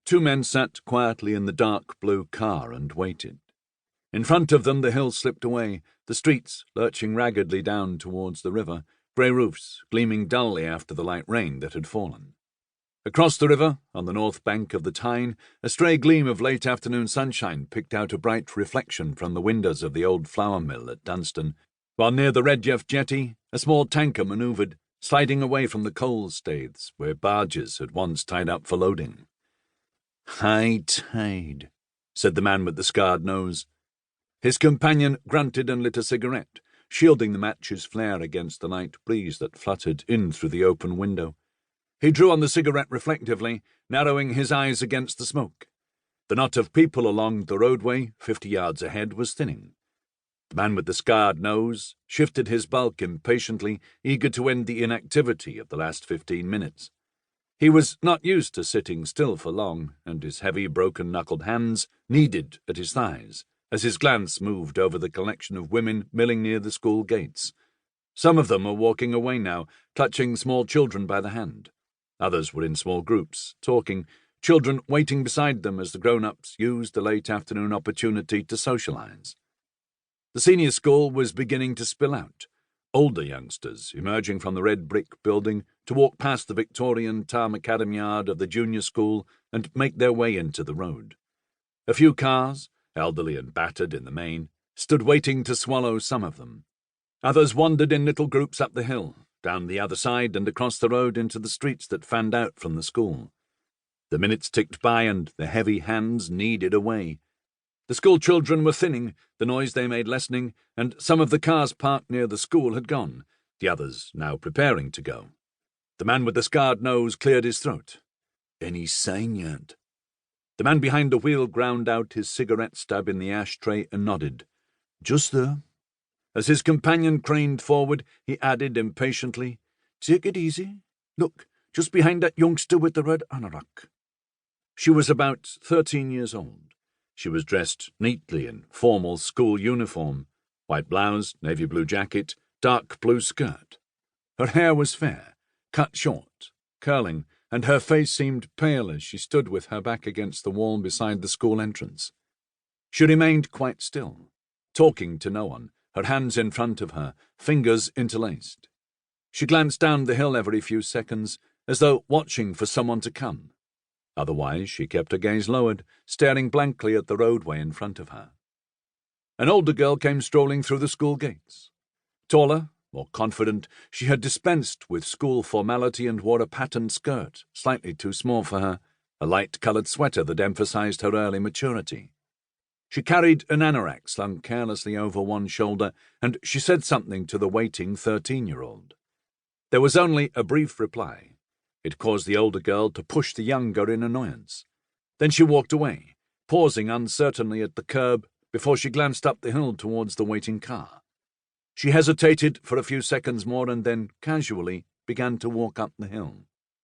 Two men sat quietly in the dark blue car and waited. In front of them the hill slipped away, the streets lurching raggedly down towards the river, grey roofs gleaming dully after the light rain that had fallen. Across the river, on the north bank of the Tyne, a stray gleam of late afternoon sunshine picked out a bright reflection from the windows of the old flour mill at Dunstan, while near the Redjeff jetty a small tanker manoeuvred, sliding away from the coal staiths where barges had once tied up for loading. "High tide," said the man with the scarred nose. His companion grunted and lit a cigarette, shielding the match's flare against the night breeze that fluttered in through the open window. He drew on the cigarette reflectively, narrowing his eyes against the smoke. The knot of people along the roadway, 50 yards ahead, was thinning. The man with the scarred nose shifted his bulk impatiently, eager to end the inactivity of the last 15 minutes. He was not used to sitting still for long, and his heavy, broken-knuckled hands kneaded at his thighs as his glance moved over the collection of women milling near the school gates. Some of them were walking away now, clutching small children by the hand. Others were in small groups, talking, children waiting beside them as the grown-ups used the late afternoon opportunity to socialize. The senior school was beginning to spill out, older youngsters emerging from the red brick building to walk past the Victorian tar macadam yard of the junior school and make their way into the road. A few cars, elderly and battered in the main, stood waiting to swallow some of them. Others wandered in little groups up the hill, down the other side and across the road into the streets that fanned out from the school. The minutes ticked by and the heavy hands kneaded away. The school children were thinning, the noise they made lessening, and some of the cars parked near the school had gone, the others now preparing to go. The man with the scarred nose cleared his throat. "Any sign yet?" The man behind the wheel ground out his cigarette stub in the ashtray and nodded. "Just there." As his companion craned forward, he added impatiently, "Take it easy. Look, just behind that youngster with the red anorak." She was about 13 years old. She was dressed neatly in formal school uniform, white blouse, navy blue jacket, dark blue skirt. Her hair was fair, cut short, curling, and her face seemed pale as she stood with her back against the wall beside the school entrance. She remained quite still, talking to no one, her hands in front of her, fingers interlaced. She glanced down the hill every few seconds, as though watching for someone to come. Otherwise, she kept her gaze lowered, staring blankly at the roadway in front of her. An older girl came strolling through the school gates. Taller, more confident, she had dispensed with school formality and wore a patterned skirt, slightly too small for her, a light-coloured sweater that emphasized her early maturity. She carried an anorak slung carelessly over one shoulder, and she said something to the waiting 13-year-old. There was only a brief reply. It caused the older girl to push the younger in annoyance. Then she walked away, pausing uncertainly at the curb before she glanced up the hill towards the waiting car. She hesitated for a few seconds more and then, casually, began to walk up the hill.